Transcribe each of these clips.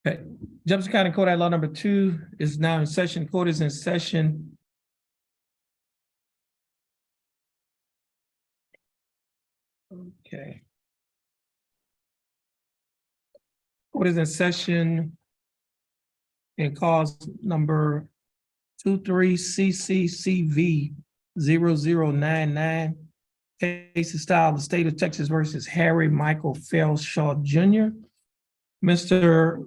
Okay, Jefferson County Court at Law number 2 is now in session. Court is in session. Okay. Court is in session in cause number 23CCCV 0099. Case is styled the state of Texas versus Harry Michael Felshaw Jr. Mr.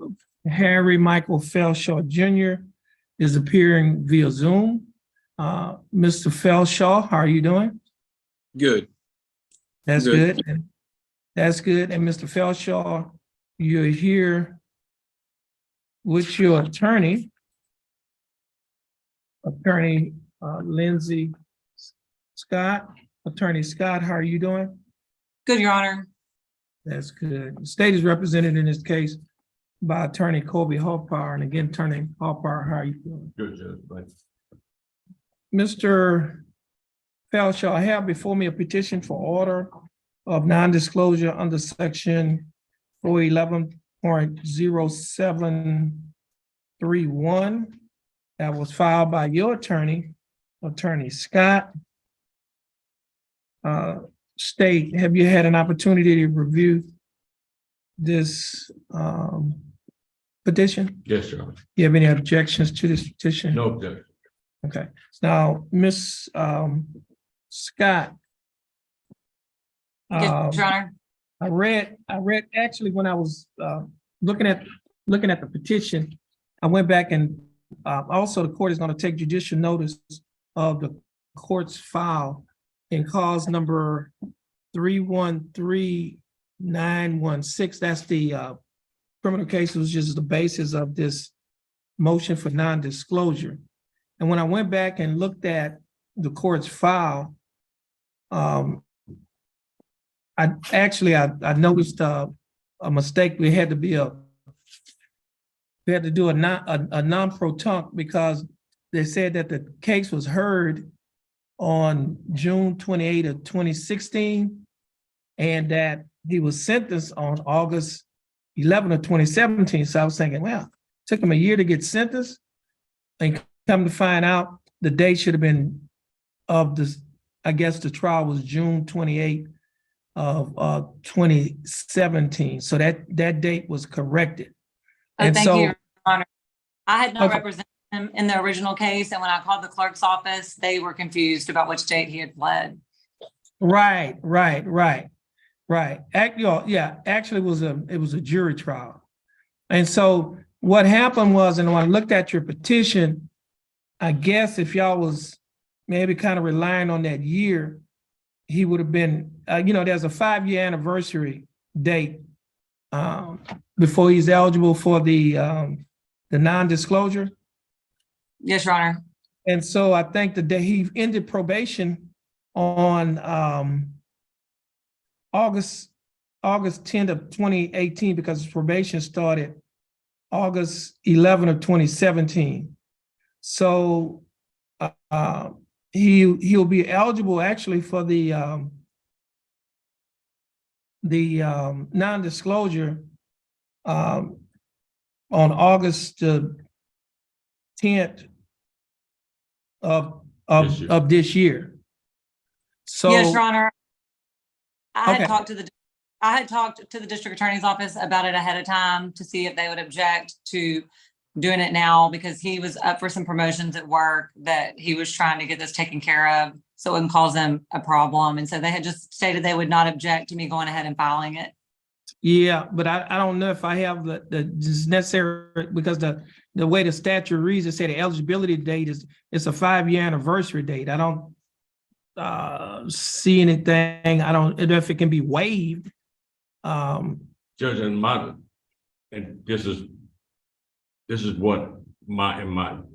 Harry Michael Felshaw Jr. is appearing via Zoom. Mr. Felshaw, how are you doing? Good. That's good. That's good. And Mr. Felshaw, you're here with your attorney, Lindsay Scott. Attorney Scott, how are you doing? Good, Your Honor. That's good. The state is represented in this case by Attorney Colby Hallpower. And again, Attorney Hallpower, how are you doing? Good, Judge. Thanks. Mr. Felshaw, I have before me a petition for order of non-disclosure under section 411.0731 that was filed by your attorney, Attorney Scott. State, have you had an opportunity to review this petition? Yes, Your Honor. You have any objections to this petition? No objection. Okay, now, Ms. Scott. Yes, Your Honor. I read actually when I was looking at the petition, I went back and also the court is going to take judicial notice of the court's file in cause number 313916. That's the criminal case, which is the basis of this motion for non-disclosure. And when I went back and looked at the court's file, I noticed a mistake. We had to do a non-pro-tunc because they said that the case was heard on June 28 of 2016 and that he was sentenced on August 11 of 2017. So I was thinking, well, it took him a year to get sentenced, and come to find out the date should have been of this, I guess the trial was June 28 of 2017. So that date was corrected. And thank so, you, Your Honor. I had not Okay. represented him in the original case, and when I called the clerk's office, they were confused about which date he had pled. right. Actually, it was a jury trial. And so what happened was, and when I looked at your petition, I guess if y'all was maybe kind of relying on that year, he would have been, there's a 5-year anniversary date before he's eligible for the non-disclosure. Yes, Your Honor. And so I think the day he ended probation on August 10th of 2018, because his probation started August 11 of 2017. So he'll be eligible actually for the non-disclosure on August 10th of this year. So Yes, Your Honor. I Okay. had talked to the district attorney's office about it ahead of time to see if they would object to doing it now, because he was up for some promotions at work that he was trying to get this taken care of, so it wouldn't cause them a problem. And so they had just stated they would not object to me going ahead and filing it. yeah, but I don't know if I have the necessary, because the way the statute reads, it said the eligibility date it's a 5-year anniversary date. I don't see anything. I don't know if it can be waived. Judge, and this is what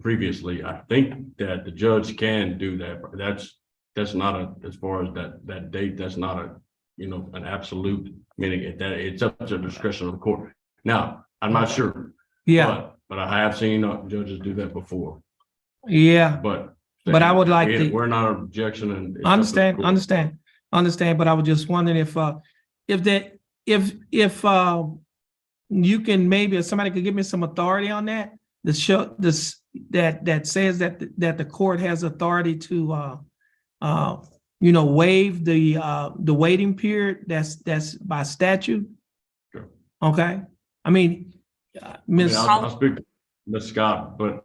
previously, I think that the judge can do that. But that's not as far as that date, that's not an absolute, meaning that it's up to the discretion of the court. Now, I'm not sure. Yeah. But I have seen judges do that before. Yeah. But I would like to. We're not an objection, and it's Understand. But I was just wondering if you can maybe, if somebody could give me some authority on that, to show this, that says that, that the court has authority to, waive the waiting period, that's by statute. Sure. Okay, I mean, Ms. I'll speak to Ms. Scott, but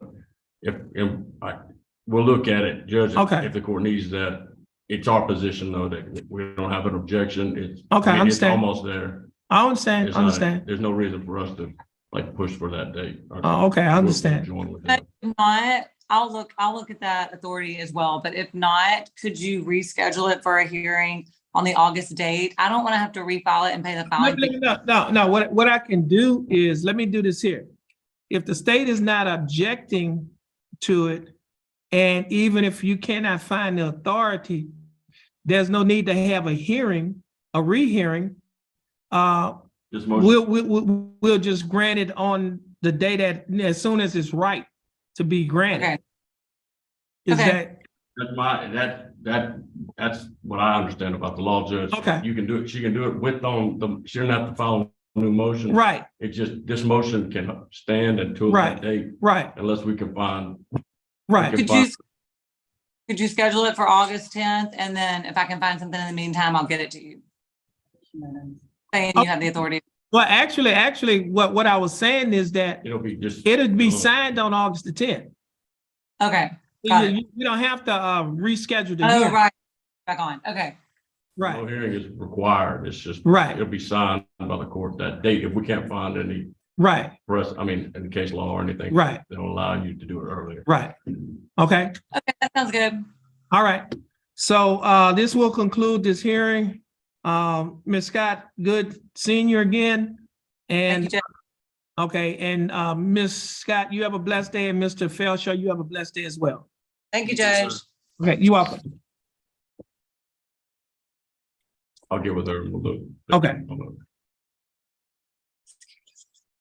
we'll look at it, Judge. Okay. If the court needs that, it's our position though that we don't have an objection. It's Okay, I it's understand. almost there. I understand, It's I not- understand. There's no reason for us to like push for that date. Okay, I We'll understand. join with But that. if not, I'll look at that authority as well, but if not, could you reschedule it for a hearing on the August date? I don't want to have to refile it and pay the filing fee. No, what I can do is, let me do this here. If the state is not objecting to it, and even if you cannot find the authority, there's no need to have a hearing, a rehearing. This motion, We'll just grant it on the day that, as soon as it's right to be granted. Okay, Is Okay. that's what I understand about the law, Judge. Okay. You can do it, she can do it with she doesn't have to file a new motion. Right, It just, this motion can stand until Right. that date right, unless we can find. right. could you schedule it for August 10th? And then if I can find something in the meantime, I'll get it to you. Saying you have the authority. Well, actually, what I was saying is that It'll be just. it'll be signed on August the 10th. Okay. Got it. You don't have to reschedule the Oh, hearing. right. Back on. Okay. No Right, hearing is required. It's just. Right. It'll be signed by the court that date. If we can't find any right, in case law or anything. Right. That'll allow you to do it earlier. right. Okay, Okay, that sounds good. all right. So this will conclude this hearing. Ms. Scott, good seeing you again. Thank you, And, Judge. okay, and Ms. Scott, you have a blessed day, and Mr. Felshaw, you have a blessed day as well. Thank you, Judge. Okay, you're welcome. I'll get with her and we'll look. Okay.